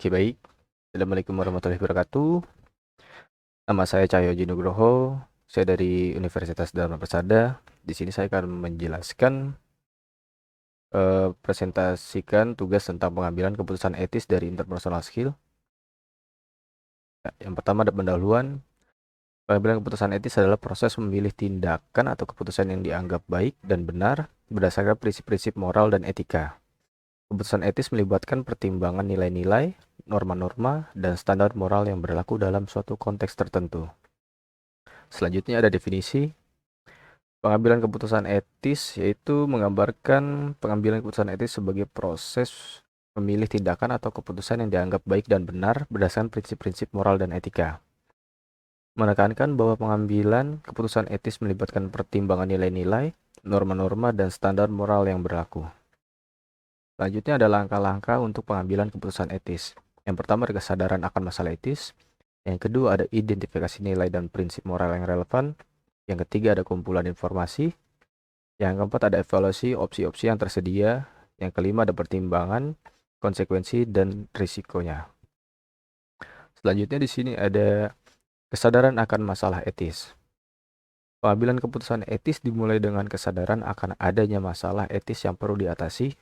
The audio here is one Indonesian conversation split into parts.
Oke, baik. Assalamualaikum warahmatullahi wabarakatuh. Nama saya Cahyoji Nugroho. Saya dari Universitas Dharma Persada. Di sini saya akan menjelaskan presentasikan tugas tentang pengambilan keputusan etis dari interpersonal skill. Yang pertama ada pendahuluan. Pengambilan keputusan etis adalah proses memilih tindakan atau keputusan yang dianggap baik dan benar berdasarkan prinsip-prinsip moral dan etika. Keputusan etis melibatkan pertimbangan nilai-nilai, norma-norma, dan standar moral yang berlaku dalam suatu konteks tertentu. Selanjutnya ada definisi. Pengambilan keputusan etis yaitu menggambarkan pengambilan keputusan etis sebagai proses memilih tindakan atau keputusan yang dianggap baik dan benar berdasarkan prinsip-prinsip moral dan etika. Menekankan bahwa pengambilan keputusan etis melibatkan pertimbangan nilai-nilai, norma-norma, dan standar moral yang berlaku. Selanjutnya ada langkah-langkah untuk pengambilan keputusan etis. Yang pertama ada kesadaran akan masalah etis. Yang kedua ada identifikasi nilai dan prinsip moral yang relevan. Yang ketiga ada kumpulan informasi. Yang keempat ada evaluasi opsi-opsi yang tersedia. Yang kelima ada pertimbangan, konsekuensi, dan risikonya. Selanjutnya di sini ada kesadaran akan masalah etis. Pengambilan keputusan etis dimulai dengan kesadaran akan adanya masalah etis yang perlu diatasi.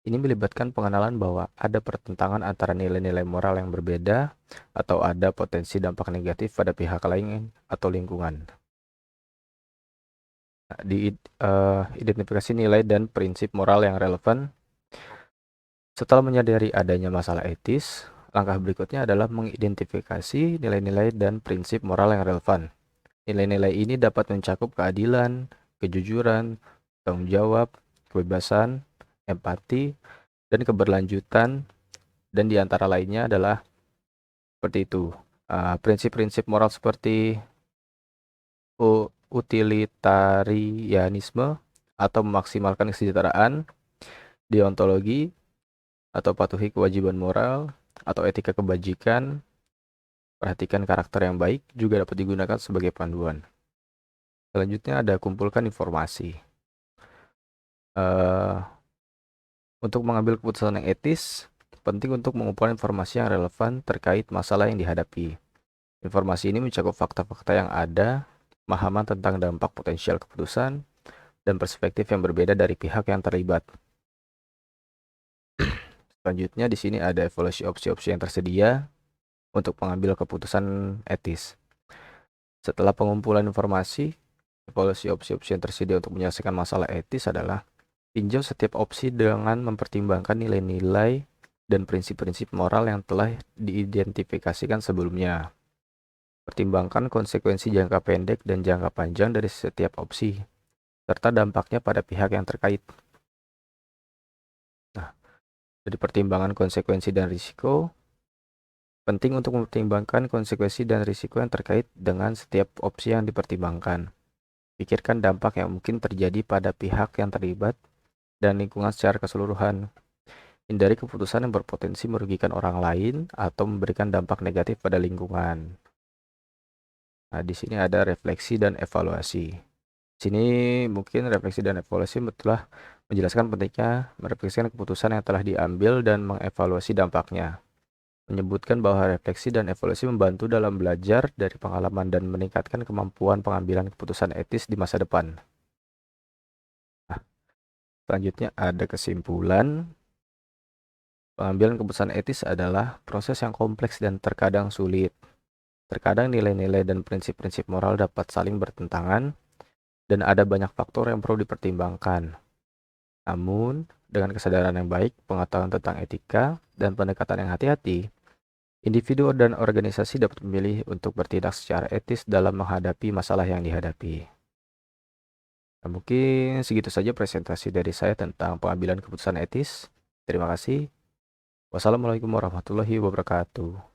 Ini melibatkan pengenalan bahwa ada pertentangan antara nilai-nilai moral yang berbeda atau ada potensi dampak negatif pada pihak lain atau lingkungan. Di identifikasi nilai dan prinsip moral yang relevan. Setelah menyadari adanya masalah etis, langkah berikutnya adalah mengidentifikasi nilai-nilai dan prinsip moral yang relevan. Nilai-nilai ini dapat mencakup keadilan, kejujuran, tanggung jawab, kebebasan, empati, dan keberlanjutan, dan di antara lainnya adalah seperti itu. Prinsip-prinsip moral seperti utilitarianisme atau memaksimalkan kesejahteraan, deontologi atau patuhi kewajiban moral, atau etika kebajikan, perhatikan karakter yang baik juga dapat digunakan sebagai panduan. Selanjutnya ada kumpulkan informasi. Untuk mengambil keputusan yang etis, penting untuk mengumpulkan informasi yang relevan terkait masalah yang dihadapi. Informasi ini mencakup fakta-fakta yang ada, pemahaman tentang dampak potensial keputusan, dan perspektif yang berbeda dari pihak yang terlibat. Selanjutnya di sini ada evaluasi opsi-opsi yang tersedia untuk mengambil keputusan etis. Setelah pengumpulan informasi, evaluasi opsi-opsi yang tersedia untuk menyelesaikan masalah etis adalah tinjau setiap opsi dengan mempertimbangkan nilai-nilai dan prinsip-prinsip moral yang telah diidentifikasikan sebelumnya. Pertimbangkan konsekuensi jangka pendek dan jangka panjang dari setiap opsi, serta dampaknya pada pihak yang terkait. Nah, dari pertimbangan konsekuensi dan risiko, penting untuk mempertimbangkan konsekuensi dan risiko yang terkait dengan setiap opsi yang dipertimbangkan. Pikirkan dampak yang mungkin terjadi pada pihak yang terlibat dan lingkungan secara keseluruhan. Hindari keputusan yang berpotensi merugikan orang lain atau memberikan dampak negatif pada lingkungan. Nah, di sini ada refleksi dan evaluasi. Di sini mungkin refleksi dan evaluasi telah menjelaskan pentingnya merefleksikan keputusan yang telah diambil dan mengevaluasi dampaknya. Menyebutkan bahwa refleksi dan evaluasi membantu dalam belajar dari pengalaman dan meningkatkan kemampuan pengambilan keputusan etis di masa depan. Nah, selanjutnya ada kesimpulan. Pengambilan keputusan etis adalah proses yang kompleks dan terkadang sulit. Terkadang nilai-nilai dan prinsip-prinsip moral dapat saling bertentangan, dan ada banyak faktor yang perlu dipertimbangkan. Namun, dengan kesadaran yang baik, pengetahuan tentang etika, dan pendekatan yang hati-hati, individu dan organisasi dapat memilih untuk bertindak secara etis dalam menghadapi masalah yang dihadapi. Nah, mungkin segitu saja presentasi dari saya tentang pengambilan keputusan etis. Terima kasih. Wassalamualaikum warahmatullahi wabarakatuh.